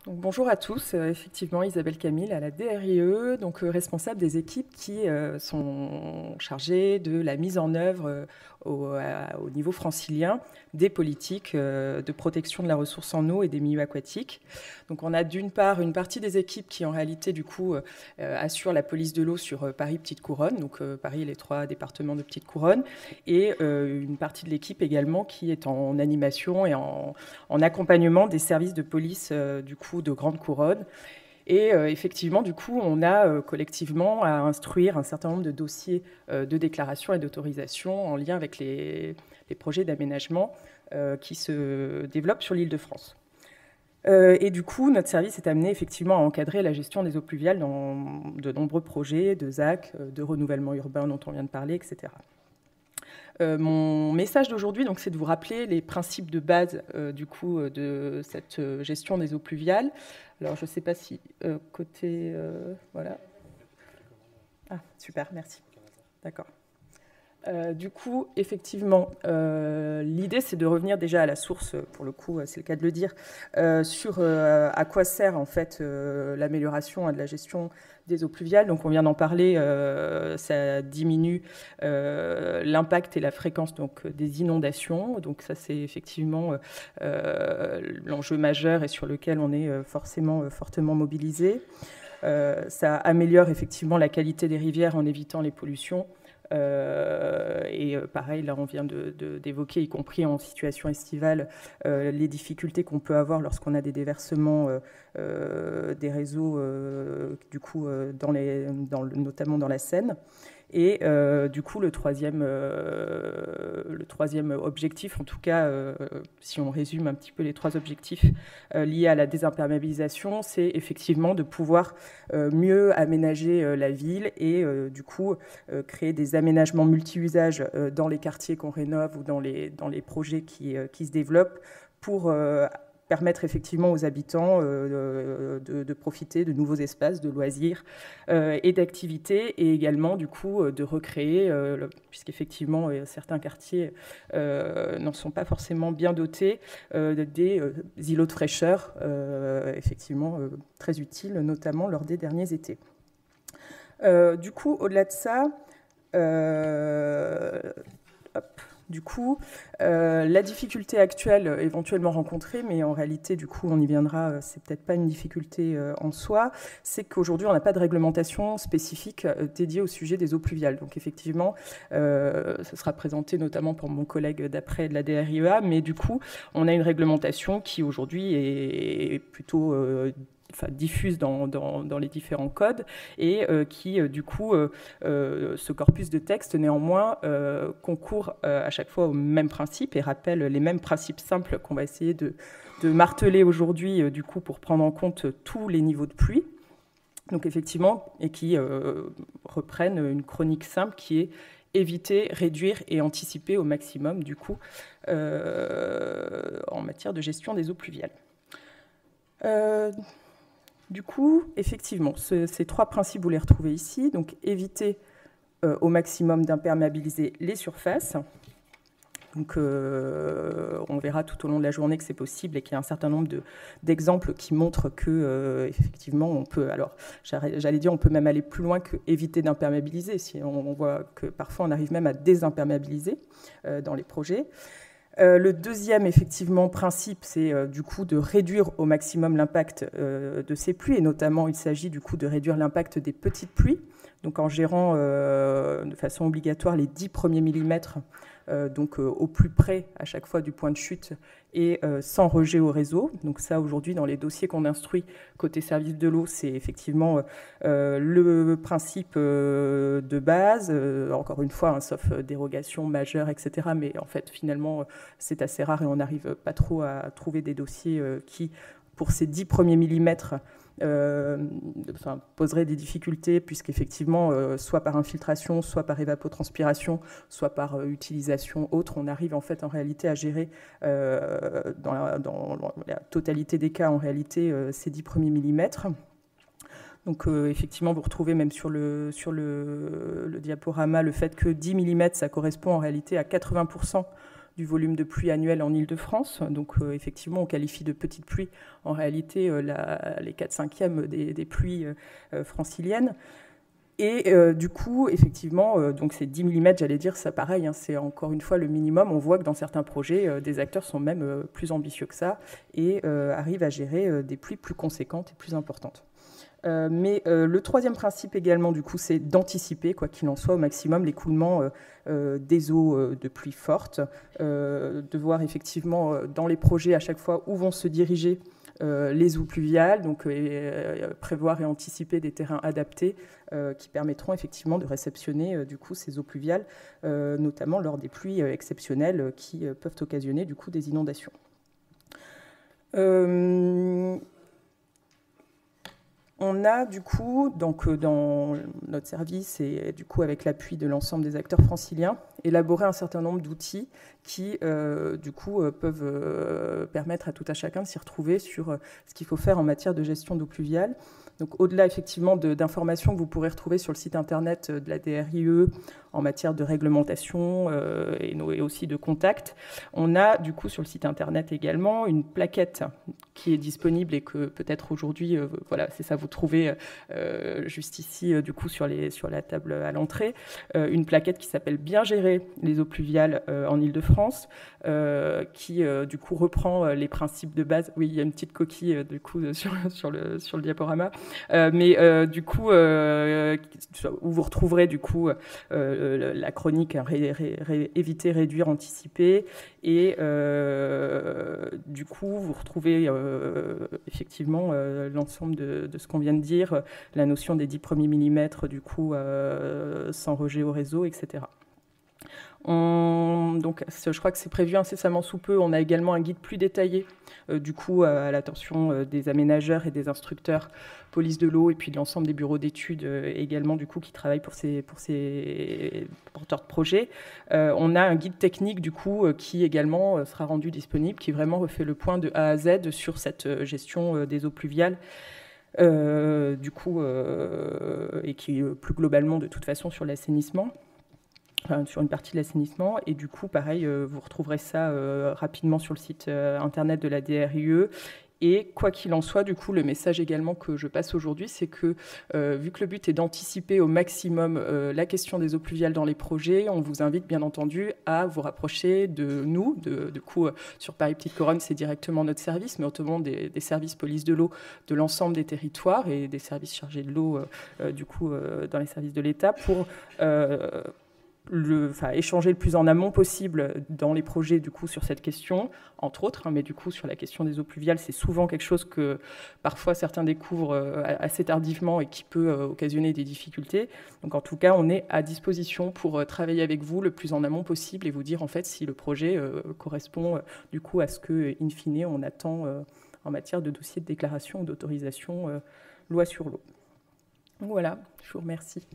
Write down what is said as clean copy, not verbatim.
Donc, bonjour à tous, effectivement Isabelle Camille à la DRIE, donc responsable des équipes qui sont chargées de la mise en œuvre au niveau francilien des politiques de protection de la ressource en eau et des milieux aquatiques. Donc on a d'une part une partie des équipes qui en réalité du coup assurent la police de l'eau sur Paris Petite Couronne, donc Paris et les 3 départements de Petite Couronne, et une partie de l'équipe également qui est en animation et en accompagnement des services de police du coup de Grande Couronne. Et effectivement, du coup, on a collectivement à instruire un certain nombre de dossiers de déclaration et d'autorisation en lien avec les projets d'aménagement qui se développent sur l'Île-de-France. Et du coup, notre service est amené effectivement à encadrer la gestion des eaux pluviales dans de nombreux projets de ZAC, de renouvellement urbain dont on vient de parler, etc. Mon message d'aujourd'hui, donc, c'est de vous rappeler les principes de base du coup de cette gestion des eaux pluviales. Alors, je ne sais pas si côté voilà. Ah, super, merci. D'accord. Du coup, effectivement, l'idée, c'est de revenir déjà à la source, pour le coup, c'est le cas de le dire, sur à quoi sert en fait l'amélioration de la gestion des eaux pluviales. Donc, on vient d'en parler, ça diminue l'impact et la fréquence donc, des inondations. Donc, ça, c'est effectivement l'enjeu majeur et sur lequel on est forcément fortement mobilisé. Ça améliore effectivement la qualité des rivières en évitant les pollutions. Et pareil, là on vient d'évoquer, y compris en situation estivale, les difficultés qu'on peut avoir lorsqu'on a des déversements des réseaux, du coup, notamment dans la Seine. Et du coup, le troisième objectif, en tout cas, si on résume un petit peu les 3 objectifs liés à la désimperméabilisation, c'est effectivement de pouvoir mieux aménager la ville et du coup créer des aménagements multi-usages dans les quartiers qu'on rénove ou dans les projets qui se développent pour permettre effectivement aux habitants de profiter de nouveaux espaces de loisirs et d'activités, et également du coup de recréer, puisqu'effectivement certains quartiers n'en sont pas forcément bien dotés, des îlots de fraîcheur, effectivement très utiles, notamment lors des derniers étés. Du coup, au-delà de ça, du coup, la difficulté actuelle éventuellement rencontrée, mais en réalité, du coup, on y viendra, c'est peut-être pas une difficulté en soi, c'est qu'aujourd'hui, on n'a pas de réglementation spécifique dédiée au sujet des eaux pluviales. Donc, effectivement, ce sera présenté notamment pour mon collègue d'après de la DRIEA, mais du coup, on a une réglementation qui aujourd'hui est plutôt diffuse dans les différents codes et qui, du coup, ce corpus de texte, néanmoins, concourt à chaque fois au même principe et rappelle les mêmes principes simples qu'on va essayer de marteler aujourd'hui, du coup, pour prendre en compte tous les niveaux de pluie. Donc, effectivement, et qui reprennent une chronique simple qui est éviter, réduire et anticiper au maximum, du coup, en matière de gestion des eaux pluviales. Du coup, effectivement, ces 3 principes, vous les retrouvez ici. Donc, éviter au maximum d'imperméabiliser les surfaces. Donc, on verra tout au long de la journée que c'est possible et qu'il y a un certain nombre d'exemples qui montrent que, effectivement, on peut. Alors, j'allais dire, on peut même aller plus loin que éviter d'imperméabiliser. Si on voit que parfois, on arrive même à désimperméabiliser dans les projets. Le deuxième, effectivement, principe, c'est du coup de réduire au maximum l'impact de ces pluies, et notamment il s'agit du coup de réduire l'impact des petites pluies, donc en gérant de façon obligatoire les 10 premiers millimètres, donc au plus près à chaque fois du point de chute et sans rejet au réseau. Donc ça, aujourd'hui, dans les dossiers qu'on instruit côté service de l'eau, c'est effectivement le principe de base, encore une fois, hein, sauf dérogation majeure, etc. Mais en fait, finalement, c'est assez rare et on n'arrive pas trop à trouver des dossiers qui, pour ces 10 premiers millimètres, poserait des difficultés, puisqu'effectivement, soit par infiltration, soit par évapotranspiration, soit par utilisation autre, on arrive en fait en réalité à gérer dans la totalité des cas en réalité ces 10 premiers millimètres. Donc effectivement, vous retrouvez même sur le diaporama le fait que 10 mm, ça correspond en réalité à 80% du volume de pluie annuel en Île-de-France. Donc effectivement, on qualifie de petite pluie en réalité les 4/5e des pluies franciliennes. Et du coup, effectivement, donc c'est 10 mm, j'allais dire, ça pareil, hein, c'est encore une fois le minimum. On voit que dans certains projets, des acteurs sont même plus ambitieux que ça et arrivent à gérer des pluies plus conséquentes et plus importantes. Mais le troisième principe également, du coup, c'est d'anticiper, quoi qu'il en soit, au maximum l'écoulement des eaux de pluie fortes, de voir effectivement dans les projets à chaque fois où vont se diriger les eaux pluviales, donc prévoir et anticiper des terrains adaptés qui permettront effectivement de réceptionner du coup ces eaux pluviales, notamment lors des pluies exceptionnelles qui peuvent occasionner du coup des inondations. On a du coup, donc, dans notre service et du coup avec l'appui de l'ensemble des acteurs franciliens, élaboré un certain nombre d'outils qui du coup peuvent permettre à tout à chacun de s'y retrouver sur ce qu'il faut faire en matière de gestion d'eau pluviale. Donc au-delà effectivement d'informations que vous pourrez retrouver sur le site internet de la DRIE en matière de réglementation et aussi de contact, on a du coup sur le site internet également une plaquette qui est disponible et que peut-être aujourd'hui, voilà, c'est ça, vous trouvez juste ici du coup sur la table à l'entrée, une plaquette qui s'appelle Bien gérer les eaux pluviales en Île-de-France, qui du coup reprend les principes de base. Oui, il y a une petite coquille du coup sur le diaporama. Du coup, où vous retrouverez du coup la chronique éviter, réduire, anticiper, et du coup vous retrouvez effectivement l'ensemble de ce qu'on vient de dire, la notion des 10 premiers millimètres du coup sans rejet au réseau, etc. Donc, je crois que c'est prévu incessamment sous peu. On a également un guide plus détaillé, du coup, à l'attention des aménageurs et des instructeurs police de l'eau, et puis de l'ensemble des bureaux d'études également, du coup, qui travaillent pour ces porteurs de projets. On a un guide technique, du coup, qui également sera rendu disponible, qui vraiment refait le point de A à Z sur cette gestion des eaux pluviales. Du coup, et qui plus globalement, de toute façon, sur l'assainissement. Enfin, sur une partie de l'assainissement, et du coup pareil, vous retrouverez ça rapidement sur le site internet de la DRIE. Et quoi qu'il en soit, du coup, le message également que je passe aujourd'hui, c'est que vu que le but est d'anticiper au maximum la question des eaux pluviales dans les projets, on vous invite bien entendu à vous rapprocher de nous. Du coup, sur Paris Petite Couronne, c'est directement notre service, mais autrement des services police de l'eau de l'ensemble des territoires et des services chargés de l'eau, du coup, dans les services de l'État pour échanger le plus en amont possible dans les projets du coup sur cette question, entre autres, hein, mais du coup sur la question des eaux pluviales, c'est souvent quelque chose que parfois certains découvrent assez tardivement et qui peut occasionner des difficultés. Donc en tout cas, on est à disposition pour travailler avec vous le plus en amont possible et vous dire en fait si le projet correspond du coup à ce que, in fine, on attend en matière de dossier de déclaration ou d'autorisation loi sur l'eau. Voilà, je vous remercie.